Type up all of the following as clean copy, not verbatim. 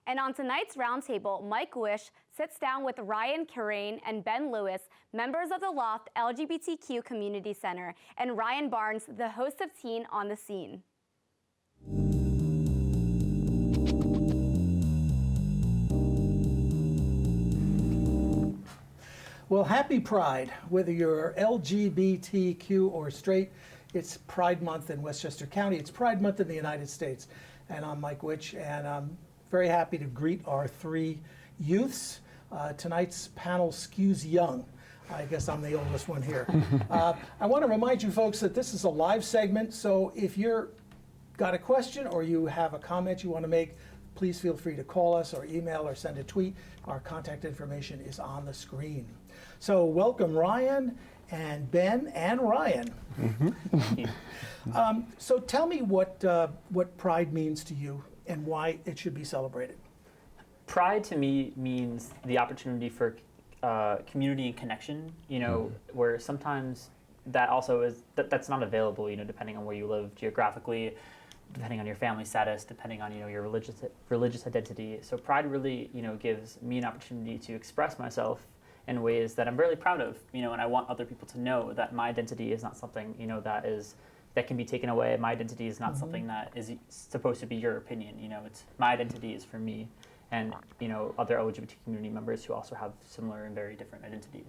And on tonight's roundtable, Mike Witsch sits down with Ryan Kirrane and Ben Lewis, members of the Loft LGBTQ Community Center, and Ryan Barnes, the host of Teen on the Scene. Well, happy Pride. Whether you're LGBTQ or straight, it's Pride Month in Westchester County. It's Pride Month in the United States. And I'm Mike Witsch, and I'm very happy to greet our three youths. Tonight's panel skews young. I guess I'm the oldest one here. I want to remind you folks that this is a live segment, so if you're got a question or you have a comment you want to make, please feel free to call us or email or send a tweet. Our contact information is on the screen. So welcome Ryan and Ben and Ryan. So tell me what Pride means to you and why it should be celebrated. Pride to me means the opportunity for community and connection, you know, where sometimes that also is, that's not available, you know, depending on where you live geographically, depending on your family status, depending on, you know, your religious identity. So Pride really, you know, gives me an opportunity to express myself in ways that I'm really proud of, you know, and I want other people to know that my identity is not something, you know, that can be taken away. My identity is not something that is supposed to be your opinion, you know, it's my identity is for me and, you know, other LGBT community members who also have similar and very different identities.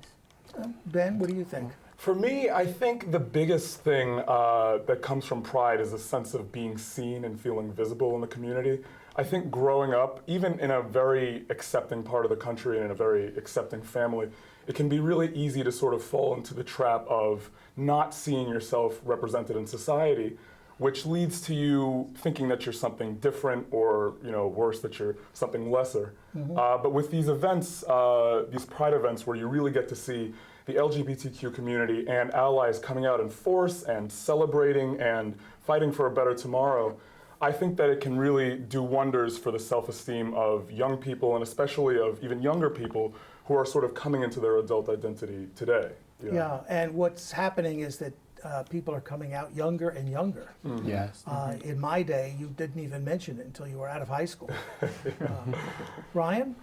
Ben, what do you think? For me, I think the biggest thing that comes from Pride is a sense of being seen and feeling visible in the community. I think growing up, even in a very accepting part of the country and in a very accepting family, it can be really easy to sort of fall into the trap of not seeing yourself represented in society, which leads to you thinking that you're something different or, you know, worse, that you're something lesser. But with these events, these Pride events where you really get to see the LGBTQ community and allies coming out in force and celebrating and fighting for a better tomorrow, I think that it can really do wonders for the self-esteem of young people and especially of even younger people who are sort of coming into their adult identity today. You know? Yeah, and what's happening is that people are coming out younger and younger. Yes. In my day, you didn't even mention it until you were out of high school. Ryan,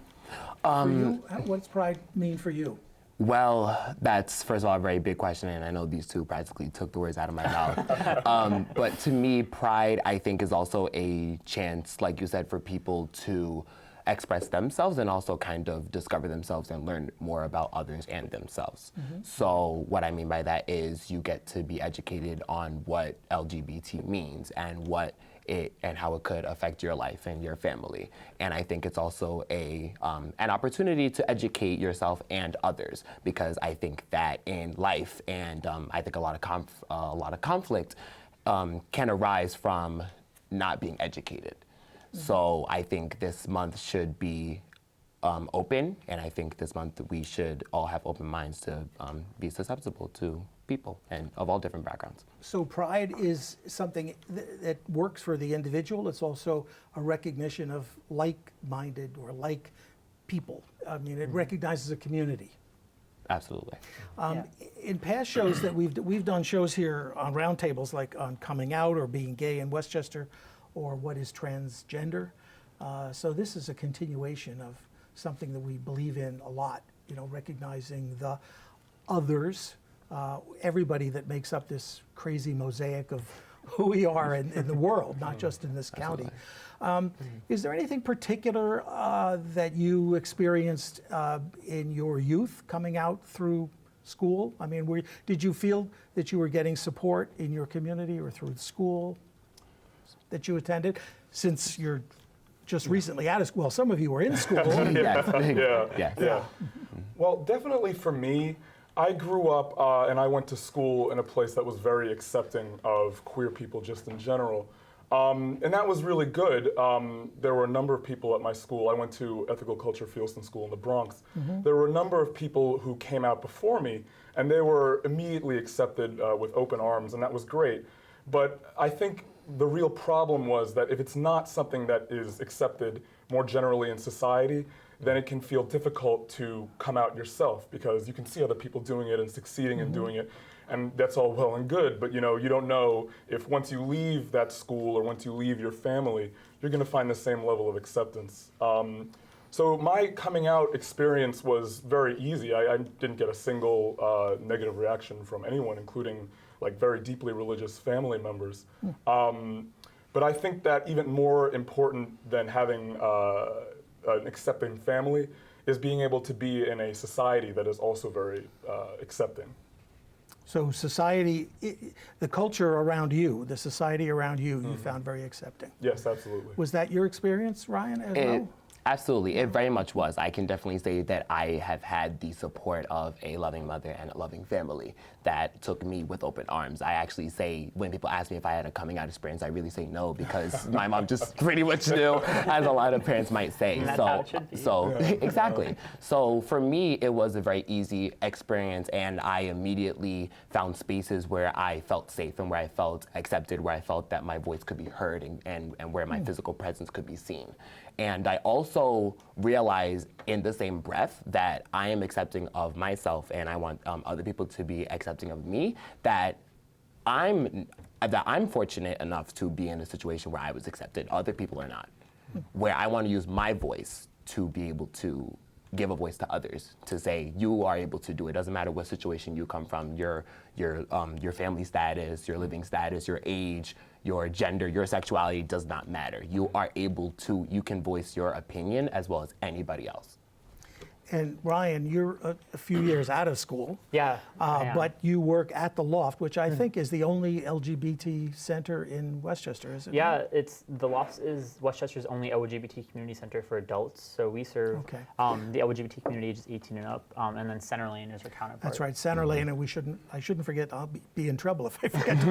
for you, what's Pride mean for you? Well, that's, first of all, a very big question, and I know these two practically took the words out of my mouth. But to me, Pride, I think, is also a chance, like you said, for people to express themselves and also kind of discover themselves and learn more about others and themselves. So what I mean by that is you get to be educated on what LGBT means and and how it could affect your life and your family. And I think it's also an opportunity to educate yourself and others, because I think that in life, and I think a lot of conflict can arise from not being educated. So I think this month should be open, and I think this month we should all have open minds to be susceptible to people and of all different backgrounds. So Pride is something that works for the individual. It's also a recognition of like-minded or like people. I mean, it recognizes a community. Absolutely. In past shows that we've done shows here on roundtables, like on coming out or being gay in Westchester, or what is transgender. So this is a continuation of something that we believe in a lot, you know, recognizing the others, everybody that makes up this crazy mosaic of who we are in the world, not just in this county. Is there anything particular that you experienced in your youth coming out through school? I mean, did you feel that you were getting support in your community or through the school that you attended, since you're just recently out of school? Well, some of you were in school. Yeah. Well, definitely for me, I grew up and I went to school in a place that was very accepting of queer people just in general. And that was really good. There were a number of people at my school. I went to Ethical Culture Fieldston School in the Bronx. There were a number of people who came out before me, and they were immediately accepted with open arms, and that was great. But I think the real problem was that if it's not something that is accepted more generally in society, then it can feel difficult to come out yourself, because you can see other people doing it and succeeding in doing it. and that's all well and good, but you don't know if once you leave that school or once you leave your family, you're going to find the same level of acceptance. So my coming out experience was very easy. I didn't get a single negative reaction from anyone, including like very deeply religious family members. But I think that even more important than having an accepting family is being able to be in a society that is also very accepting. So society, the culture around you, the society around you, you found very accepting. Yes, absolutely. Was that your experience, Ryan, as well? Absolutely, it very much was. I can definitely say that I have had the support of a loving mother and a loving family that took me with open arms. I actually say, when people ask me if I had a coming out experience, I really say no, because my mom just pretty much knew, as a lot of parents might say. And that's how it should be. Exactly. So for me, it was a very easy experience, and I immediately found spaces where I felt safe and where I felt accepted, where I felt that my voice could be heard and where my physical presence could be seen. And I also realized in the same breath that I am accepting of myself, and I want other people to be accepting of me, that I'm fortunate enough to be in a situation where I was accepted. Other people are not. Where I want to use my voice to be able to give a voice to others, to say you are able to do it. Doesn't matter what situation you come from, your family status, your living status, your age, your gender, your sexuality does not matter. You are able to, you can voice your opinion as well as anybody else. And Ryan, you're a few years out of school. Yeah. I am. But you work at the Loft, which I think is the only LGBT center in Westchester, is it? Yeah, the Loft is Westchester's only LGBT community center for adults. So we serve the LGBT community ages 18 and up, and then Center Lane is our counterpart. That's right, Center Lane, and I shouldn't forget. I'll be in trouble if I forget.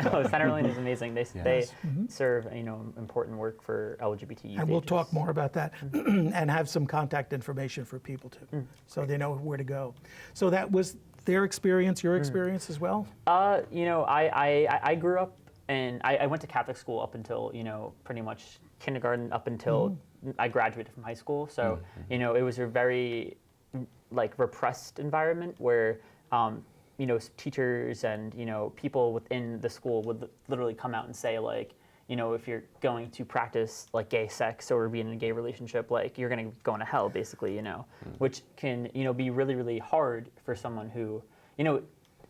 No, Center Lane is amazing. They serve important work for LGBT youth. And we'll ages. talk more about that and have some contact information for people too, so they know where to go. So that was their experience, your experience as well? I grew up and I went to Catholic school up until, pretty much kindergarten up until I graduated from high school. So, it was a very repressed environment where, teachers and, people within the school would literally come out and say if you're going to practice gay sex or be in a gay relationship, you're going to go into hell, basically, which can, be really, really hard for someone who,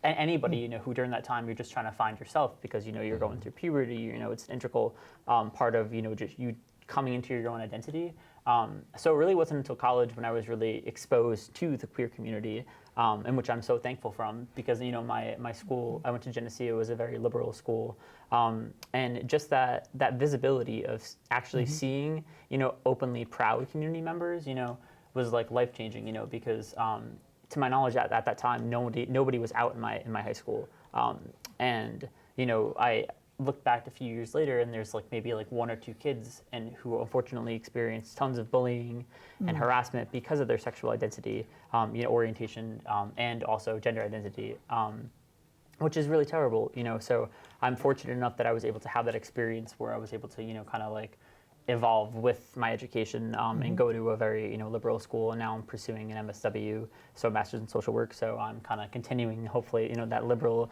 anybody, who during that time you're just trying to find yourself because, you're going through puberty, it's an integral part of, just you coming into your own identity. So it really wasn't until college when I was really exposed to the queer community, and which I'm so thankful from because, my school, I went to Geneseo, was a very liberal school. And just that visibility of actually seeing, openly proud community members, was life-changing, because to my knowledge at that time, nobody was out in my high school. And, I look back a few years later and there's maybe one or two kids and who unfortunately experienced tons of bullying and harassment because of their sexual identity, orientation, and also gender identity, which is really terrible, so I'm fortunate enough that I was able to have that experience where I was able to, kind of evolve with my education and go to a very, liberal school, and now I'm pursuing an MSW, so a Master's in Social Work, so I'm kind of continuing, hopefully, that liberal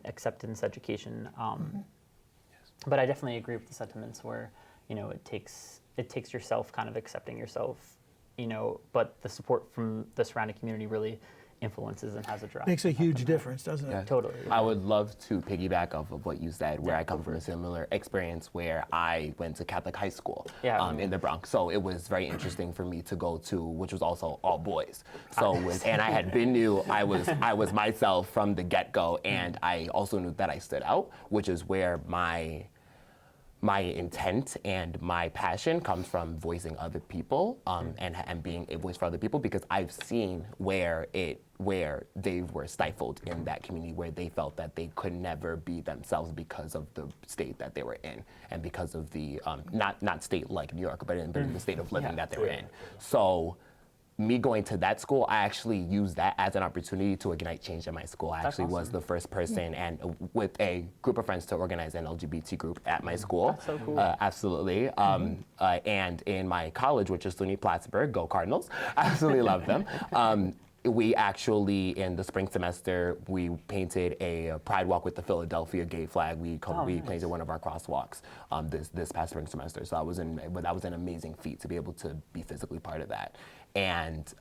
acceptance education. But I definitely agree with the sentiments where, it takes yourself kind of accepting yourself, but the support from the surrounding community really influences and has a direct Makes a impact huge on difference, doesn't it? Yeah. Totally. I would love to piggyback off of what you said, where I come from a similar experience where I went to Catholic high school in the Bronx. So it was very interesting for me to go to, which was also all boys. So and I had been new, I was myself from the get-go, and I also knew that I stood out, which is where my intent and my passion comes from voicing other people and being a voice for other people, because I've seen where they were stifled in that community, where they felt that they could never be themselves because of the state that they were in and because of the not state like New York, but in the state of living that they were in. So me going to that school, I actually used that as an opportunity to ignite change in my school. I actually was the first person and with a group of friends to organize an LGBT group at my school. That's so cool. Absolutely. And in my college, which is SUNY Plattsburgh, go Cardinals, absolutely love them. we actually, in the spring semester, we painted a pride walk with the Philadelphia gay flag. We painted one of our crosswalks this past spring semester. So that was an amazing feat to be able to be physically part of that. And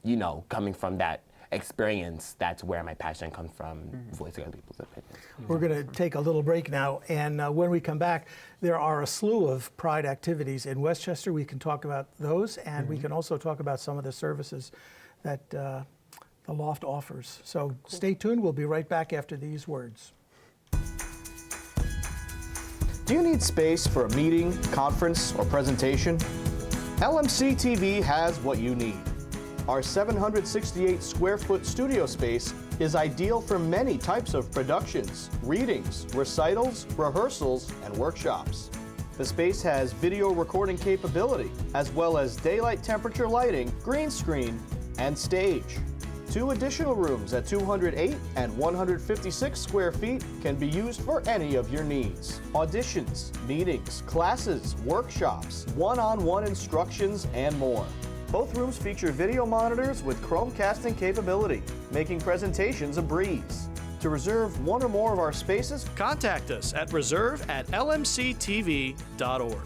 you know, coming from that experience, that's where my passion comes from, voicing other people's opinions. We're going to take a little break now, and when we come back, there are a slew of Pride activities in Westchester. We can talk about those, and we can also talk about some of the services that the Loft offers. So stay tuned. We'll be right back after these words. Do you need space for a meeting, conference, or presentation? LMC TV has what you need. Our 768 square foot studio space is ideal for many types of productions, readings, recitals, rehearsals, and workshops. The space has video recording capability, as well as daylight temperature lighting, green screen, and stage. 2 additional rooms at 208 and 156 square feet can be used for any of your needs. Auditions, meetings, classes, workshops, one-on-one instructions, and more. Both rooms feature video monitors with Chromecasting capability, making presentations a breeze. To reserve one or more of our spaces, contact us at reserve@lmctv.org.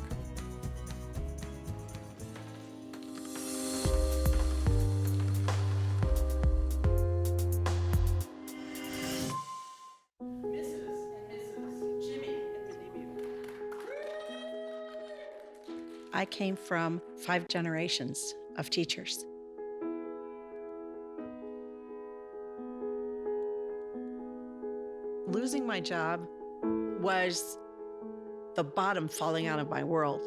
I came from 5 generations of teachers. Losing my job was the bottom falling out of my world.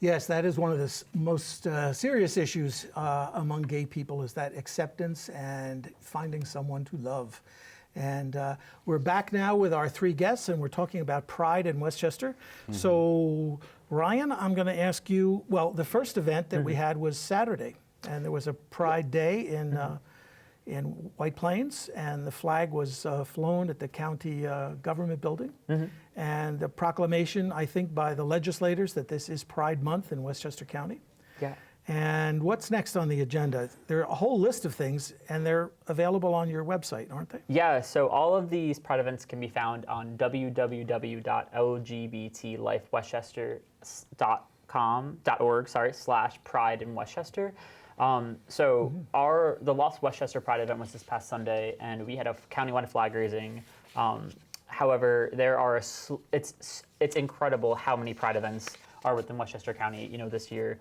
Yes, that is one of the most serious issues among gay people, is that acceptance and finding someone to love. And we're back now with our 3 guests, and we're talking about Pride in Westchester. So, Ryan, I'm going to ask you, well, the first event that we had was Saturday, and there was a Pride Day in White Plains, and the flag was flown at the county government building. And the proclamation, I think, by the legislators that this is Pride Month in Westchester County. Yeah. And what's next on the agenda? There are a whole list of things, and they're available on your website, aren't they? Yeah, so all of these Pride events can be found on www.lgbtlifewestchester.org/Pride in Westchester. The Loft Westchester Pride event was this past Sunday, and we had a countywide flag raising. However, there are it's incredible how many Pride events are within Westchester County. You know, this year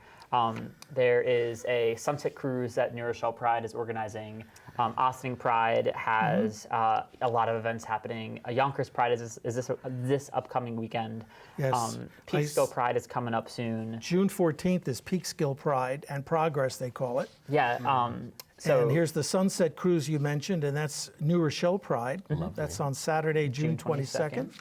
there is a sunset cruise that New Rochelle Pride is organizing. Ossining Pride has a lot of events happening. Yonkers Pride is this upcoming weekend. Yes. Peekskill Pride is coming up soon. June 14th is Peekskill Pride and Progress, they call it. Yeah. And here's the Sunset Cruise you mentioned, and that's New Rochelle Pride. That's on Saturday, June 22nd.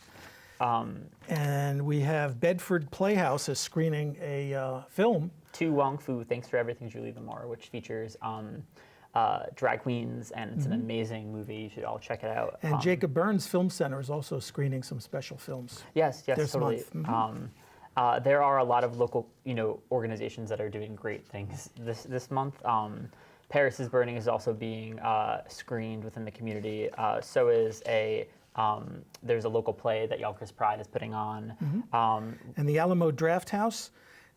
And we have Bedford Playhouse is screening a film. To Wong Fu, Thanks for Everything, Julie Lamar, which features drag queens, and it's an amazing movie. You should all check it out. And Jacob Burns Film Center is also screening some special films. Yes, this totally. month. There are a lot of local, organizations that are doing great things this month. Paris is Burning is also being screened within the community. So is there's a local play that Yonkers Pride is putting on. And the Alamo Draft House,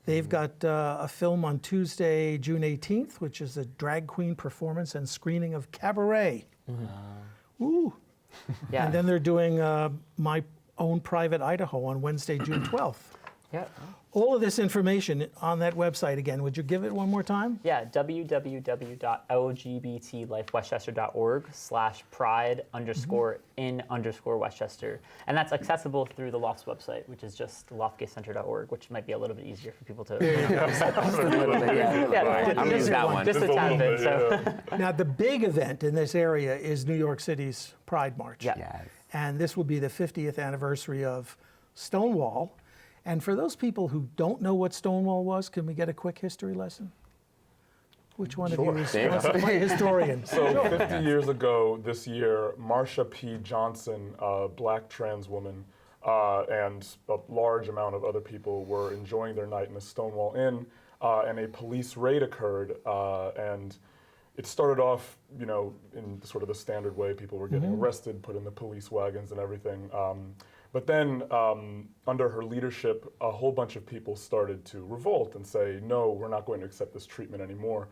they've got a film on Tuesday, June 18th, which is a drag queen performance and screening of Cabaret. Ooh. Yeah. And then they're doing My Own Private Idaho on Wednesday, June 12th. Yeah. All of this information on that website again. Would you give it one more time? Yeah, www.lgbtlifewestchester.org/pride_in_Westchester. And that's accessible through the Loft's website, which is just loftgaycenter.org, which might be a little bit easier for people to I'm gonna use that one. Just a tad bit. So. Now, the big event in this area is New York City's Pride March. Yeah. Yes. And this will be the 50th anniversary of Stonewall. And for those people who don't know what Stonewall was, can we get a quick history lesson? Which one Sure. of you wants to play historian? So 50 years ago this year, Marsha P. Johnson, a black trans woman, and a large amount of other people were enjoying their night in a Stonewall Inn, and a police raid occurred, and it started off, in sort of the standard way. People were getting arrested, put in the police wagons and everything. But then, under her leadership, a whole bunch of people started to revolt and say, no, we're not going to accept this treatment anymore.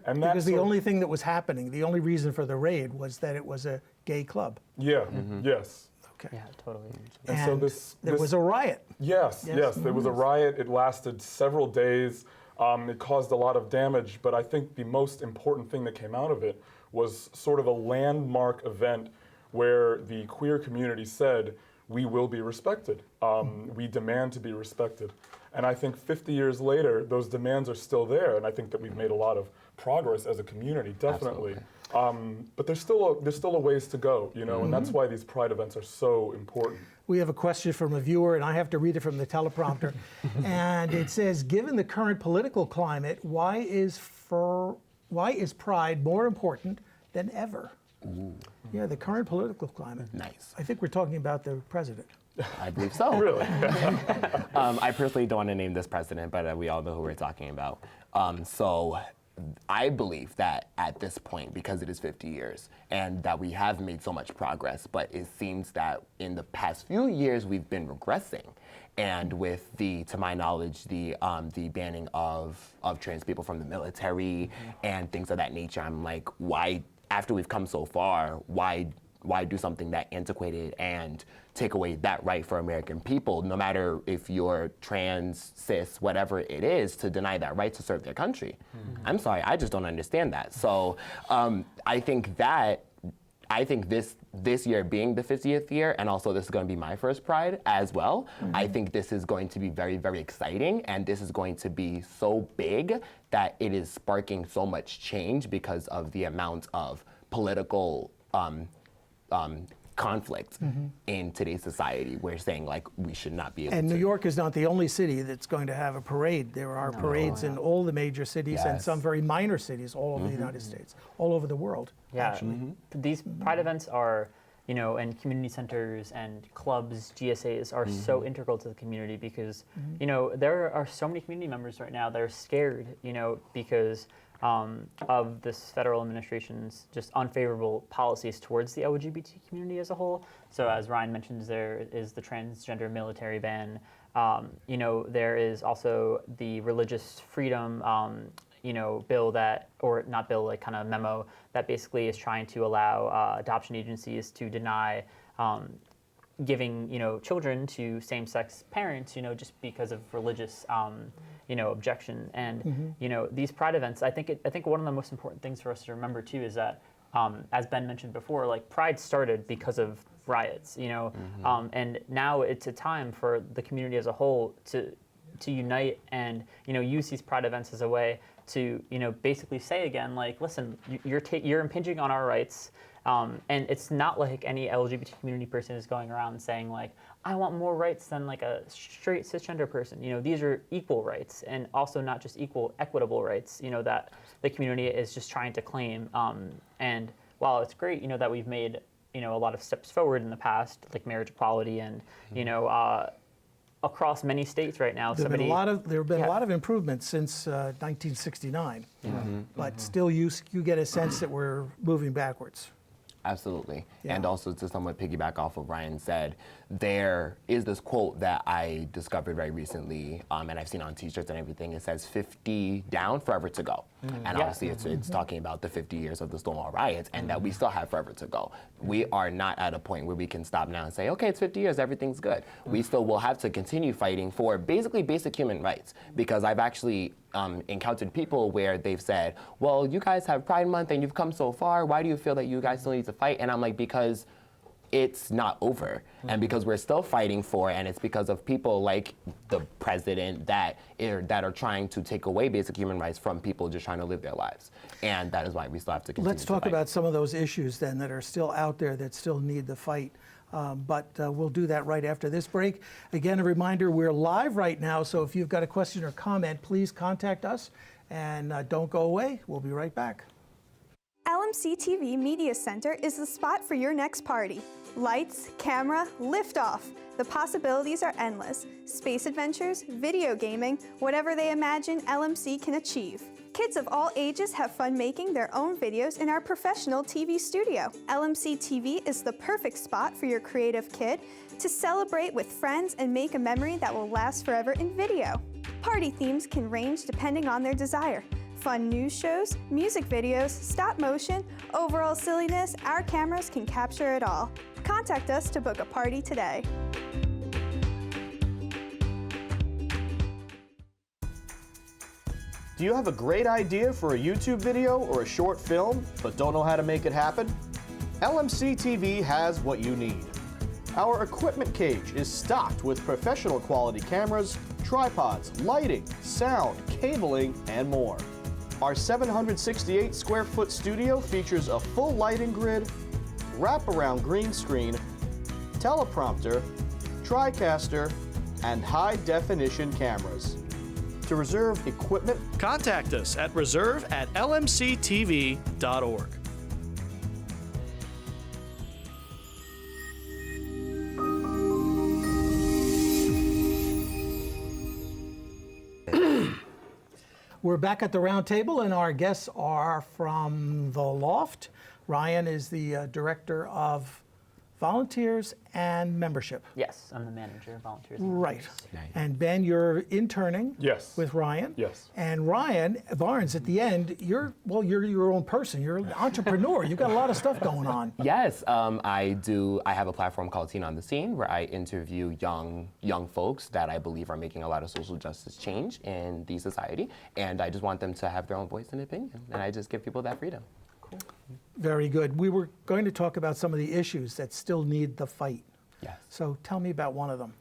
And Because the only thing that was happening, the only reason for the raid was that it was a gay club. Yeah, yes. Okay. Yeah, totally. And so there was a riot. Yes, there was a riot. It lasted several days. It caused a lot of damage, but I think the most important thing that came out of it was sort of a landmark event where the queer community said, we will be respected. We demand to be respected. And I think 50 years later, those demands are still there, and I think that we've made a lot of progress as a community, definitely. But there's still a ways to go, and that's why these Pride events are so important. We have a question from a viewer, and I have to read it from the teleprompter. And it says, given the current political climate, why is Pride more important than ever? Ooh. Yeah, the current political climate. Nice. I think we're talking about the president. I believe so. Really? I personally don't want to name this president, but we all know who we're talking about. So I believe that at this point, because it is 50 years, and that we have made so much progress, but it seems that in the past few years we've been regressing. And with to my knowledge, the banning of trans people from the military and things of that nature, I'm like, why? After we've come so far, why do something that antiquated and take away that right for American people, no matter if you're trans, cis, whatever it is, to deny that right to serve their country? I'm sorry, I just don't understand that. So I think this year being the 50th year, and also this is going to be my first Pride as well, I think this is going to be very, very exciting, and this is going to be so big that it is sparking so much change because of the amount of political conflict in today's society. We're saying, like, we should not be able to. And New York is not the only city that's going to have a parade. There are parades in all the major cities and some very minor cities all over the United States, all over the world. Yeah, actually. These Pride events are, and community centers and clubs, GSAs are so integral to the community because, there are so many community members right now that are scared, because of this federal administration's just unfavorable policies towards the LGBT community as a whole. So as Ryan mentions, there is the transgender military ban. There is also the religious freedom bill kind of memo that basically is trying to allow adoption agencies to deny giving children to same-sex parents just because of religious objection. And these Pride events, I think one of the most important things for us to remember too is that as Ben mentioned before, like Pride started because of riots, and now it's a time for the community as a whole to unite and use these Pride events as a way to basically say again, like, listen, you're impinging on our rights. And it's not like any LGBT community person is going around saying, like, I want more rights than like a straight cisgender person. These are equal rights, and also not just equal, equitable rights, that the community is just trying to claim. And while it's great, that we've made, a lot of steps forward in the past, like marriage equality and, across many states right now. There have been a lot of improvements since 1969, but still you get a sense that we're moving backwards. Absolutely. Yeah. And also to somewhat piggyback off what Ryan said, there is this quote that I discovered very recently, and I've seen on t-shirts and everything. It says 50 down, forever to go. And obviously it's talking about the 50 years of the Stonewall riots and that we still have forever to go. We are not at a point where we can stop now and say, okay, it's 50 years, everything's good. We still will have to continue fighting for basically basic human rights, because I've actually encountered people where they've said, well, you guys have Pride Month and you've come so far, why do you feel that you guys still need to fight? And I'm like, because it's not over, and because we're still fighting for it, and it's because of people like the president that are trying to take away basic human rights from people just trying to live their lives, and that is why we still have to continue. Let's talk about some of those issues then that are still out there that still need the fight. But we'll do that right after this break. Again, a reminder, we're live right now, so if you've got a question or comment, please contact us And don't go away. We'll be right back. LMC TV Media Center is the spot for your next party. Lights, camera, liftoff. The possibilities are endless. Space adventures, video gaming, whatever they imagine, LMC can achieve. Kids of all ages have fun making their own videos in our professional TV studio. LMC TV is the perfect spot for your creative kid to celebrate with friends and make a memory that will last forever in video. Party themes can range depending on their desire. Fun news shows, music videos, stop motion, overall silliness, our cameras can capture it all. Contact us to book a party today. Do you have a great idea for a YouTube video or a short film, but don't know how to make it happen? LMC TV has what you need. Our equipment cage is stocked with professional quality cameras, tripods, lighting, sound, cabling, and more. Our 768 square foot studio features a full lighting grid, wraparound green screen, teleprompter, TriCaster, and high definition cameras. To reserve equipment, contact us at reserve@lmctv.org. We're back at the round table, and our guests are from the Loft. Ryan is the director of volunteers and membership. Yes, I'm the manager of volunteers. Right. And Ben, you're interning with Ryan. Yes. And Ryan Barnes, at the end, you're your own person. You're an entrepreneur. You've got a lot of stuff going on. Yes, I do. I have a platform called Teen on the Scene where I interview young folks that I believe are making a lot of social justice change in the society, and I just want them to have their own voice and opinion, and I just give people that freedom. Cool. Very good. We were going to talk about some of the issues that still need the fight. Yes. So tell me about one of them.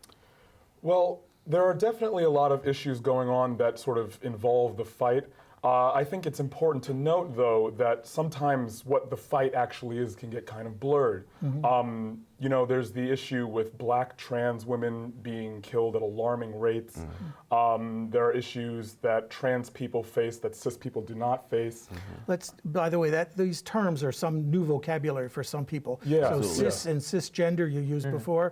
Well, there are definitely a lot of issues going on that sort of involve the fight. I think it's important to note, though, that sometimes what the fight actually is can get kind of blurred. You know, there's the issue with Black trans women being killed at alarming rates. There are issues that trans people face that cis people do not face. By the way, these terms are some new vocabulary for some people. Yeah, so absolutely. cis and cisgender you used before.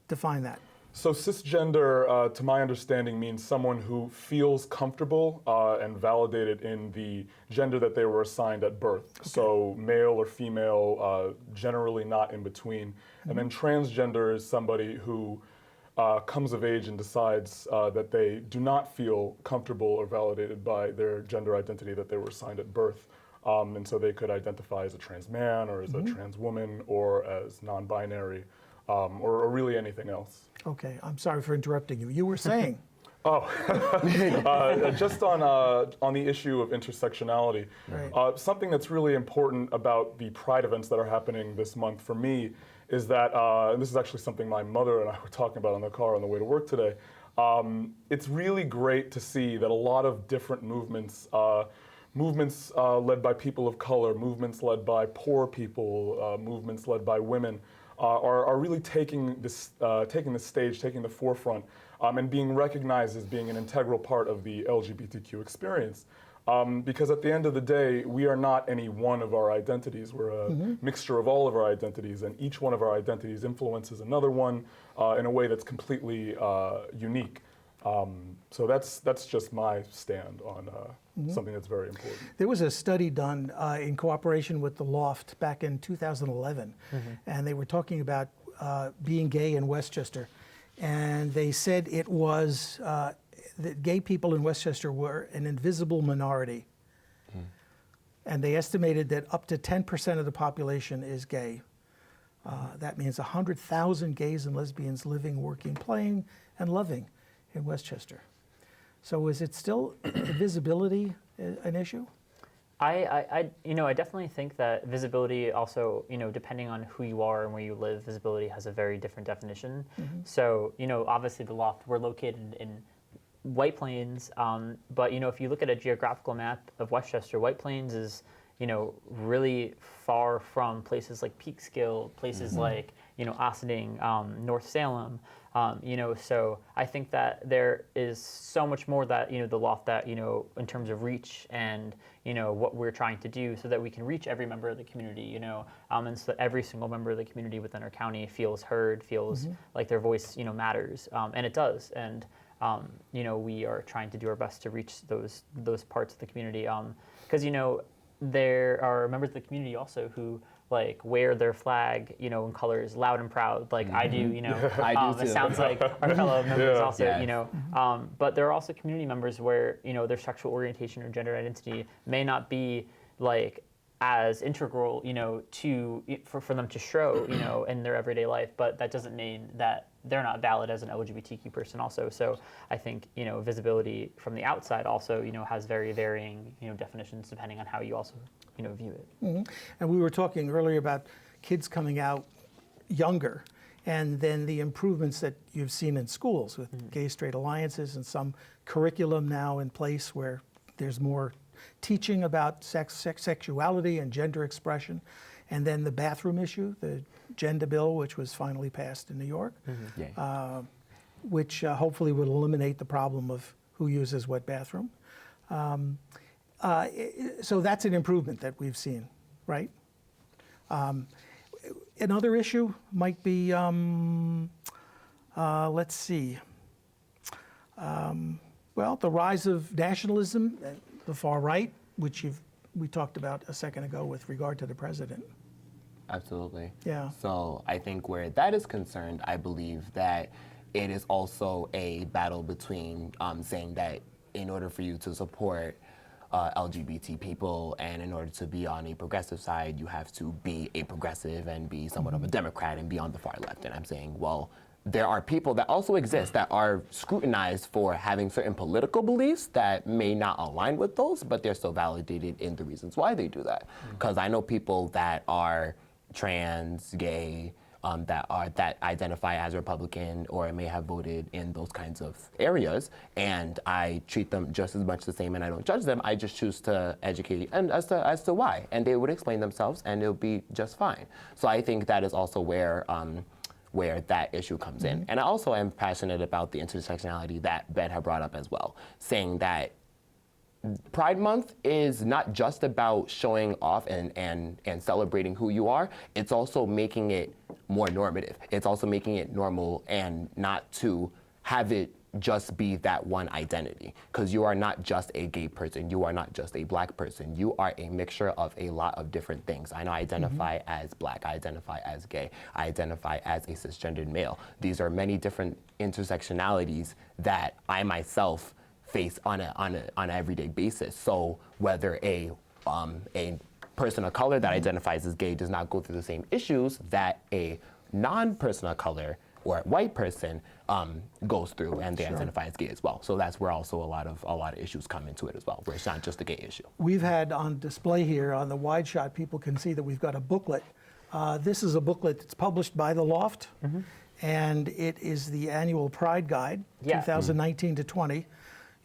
Define that. So cisgender, to my understanding, means someone who feels comfortable and validated in the gender that they were assigned at birth. Okay. So male or female, generally not in between. And then transgender is somebody who comes of age and decides that they do not feel comfortable or validated by their gender identity that they were assigned at birth. And so they could identify as a trans man or as a trans woman or as non-binary. Or really anything else. Okay, I'm sorry for interrupting you. You were saying. Just on the issue of intersectionality, something that's really important about the Pride events that are happening this month for me is that, and this is actually something my mother and I were talking about in the car on the way to work today, it's really great to see that a lot of different movements led by people of color, movements led by poor people, movements led by women, are really taking the stage, taking the forefront, and being recognized as being an integral part of the LGBTQ experience. Because at the end of the day, we are not any one of our identities. We're a mixture of all of our identities, and each one of our identities influences another one in a way that's completely unique. So that's just my stand on something that's very important. There was a study done in cooperation with the Loft back in 2011, and they were talking about being gay in Westchester. And they said it was that gay people in Westchester were an invisible minority. And they estimated that up to 10% of the population is gay. That means 100,000 gays and lesbians living, working, playing, and loving in Westchester. So is it still visibility an issue? I definitely think that visibility also, depending on who you are and where you live, visibility has a very different definition. So, obviously the Loft, we're located in White Plains, but, if you look at a geographical map of Westchester, White Plains is really far from places like Peekskill, places like, Ossining, North Salem. So I think that there is so much more that, the Loft that, in terms of reach and, what we're trying to do so that we can reach every member of the community, and so that every single member of the community within our county feels heard, feels like their voice, matters. And it does. And, we are trying to do our best to reach those parts of the community. Because, there are members of the community also who wear their flag, in colors loud and proud, like I do, I do too. It sounds like our fellow members also, Yes. But there are also community members where, their sexual orientation or gender identity may not be as integral, for them to show, in their everyday life, but that doesn't mean that they're not valid as an LGBTQ person also. So I think, visibility from the outside also, has very varying, definitions depending on how you also, view it. And we were talking earlier about kids coming out younger, and then the improvements that you've seen in schools with gay straight alliances and some curriculum now in place where there's more teaching about sexuality and gender expression. And then the bathroom issue, the Gender Bill, which was finally passed in New York, which hopefully will eliminate the problem of who uses what bathroom. So that's an improvement that we've seen, right? Another issue might be, let's see, well, the rise of nationalism, the far right, which we talked about a second ago with regard to the president. Absolutely. Yeah. So I think where that is concerned, I believe that it is also a battle between saying that in order for you to support LGBT people and in order to be on a progressive side, you have to be a progressive and be somewhat of a Democrat and be on the far left. And I'm saying, well, there are people that also exist that are scrutinized for having certain political beliefs that may not align with those, but they're still validated in the reasons why they do that. Because I know people that are trans, gay, that identify as Republican or may have voted in those kinds of areas, and I treat them just as much the same, and I don't judge them. I just choose to educate and as to why, and they would explain themselves, and it'll be just fine. So I think that is also where that issue comes in. And I also am passionate about the intersectionality that Ben had brought up as well, saying that Pride Month is not just about showing off and celebrating who you are, it's also making it more normative. It's also making it normal and not to have it just be that one identity. Because you are not just a gay person, you are not just a black person, you are a mixture of a lot of different things. I know I identify as black, I identify as gay, I identify as a cisgendered male. These are many different intersectionalities that I myself face on an everyday basis. So whether a person of color that identifies as gay does not go through the same issues that a non-person of color or white person goes through, and they identify as gay as well. So that's where also a lot of issues come into it as well, where it's not just a gay issue. We've had on display here on the wide shot, people can see that we've got a booklet. This is a booklet that's published by the Loft, and it is the annual Pride Guide, 2019 to 20.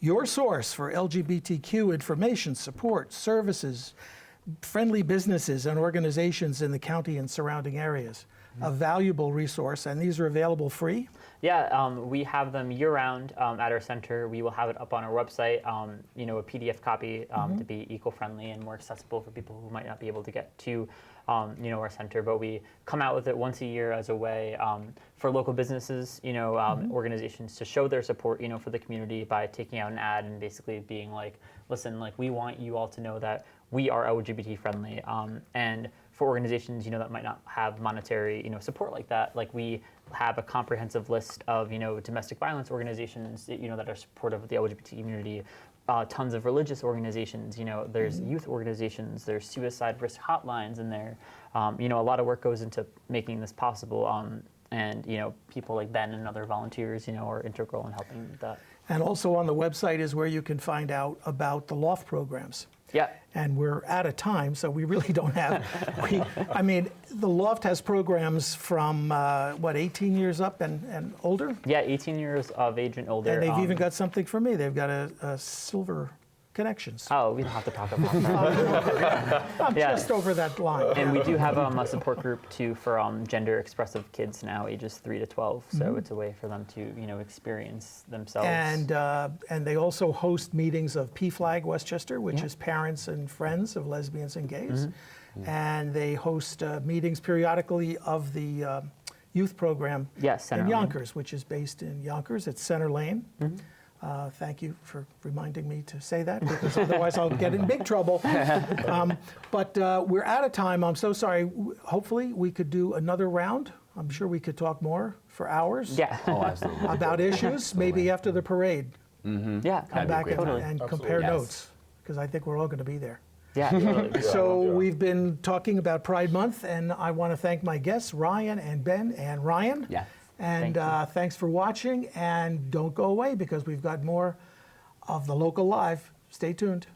Your source for LGBTQ information, support, services, friendly businesses and organizations in the county and surrounding areas. A valuable resource, and these are available free? Yeah, we have them year-round at our center. We will have it up on our website, a PDF copy to be eco-friendly and more accessible for people who might not be able to get to our center. But we come out with it once a year as a way for local businesses, organizations to show their support, for the community by taking out an ad and basically being like, listen, we want you all to know that we are LGBT friendly. And for organizations, that might not have monetary, support like that, we have a comprehensive list of, domestic violence organizations, that are supportive of the LGBT community, tons of religious organizations, there's youth organizations, there's suicide risk hotlines in there. A lot of work goes into making this possible. And, people like Ben and other volunteers, are integral in helping with that. And also on the website is where you can find out about the Loft programs. Yeah. And we're out of time, so we really don't have, the Loft has programs from, 18 years up and older? Yeah, 18 years of age and older. And they've even got something for me. They've got a silver connections. Oh, we don't have to talk about that. I'm yeah. just over that line. And we do have a support group too for gender expressive kids now, ages 3 to 12. So it's a way for them to experience themselves. And they also host meetings of PFLAG Westchester, which is parents and friends of lesbians and gays. And they host meetings periodically of the youth program Center in Lane. Yonkers, which is based in Yonkers. It's Center Lane. Thank you for reminding me to say that, because otherwise I'll get in big trouble. But we're out of time. I'm so sorry. Hopefully we could do another round. I'm sure we could talk more for hours Yeah. Oh, absolutely. about issues, maybe after the parade. Yeah. Come back and, Totally. and Absolutely. compare Yes. notes, because I think we're all going to be there. Yeah. Totally. So yeah. we've been talking about Pride Month, and I want to thank my guests, Ryan and Ben and Ryan. Yeah. And Thank thanks for watching, and don't go away because we've got more of the local live. Stay tuned.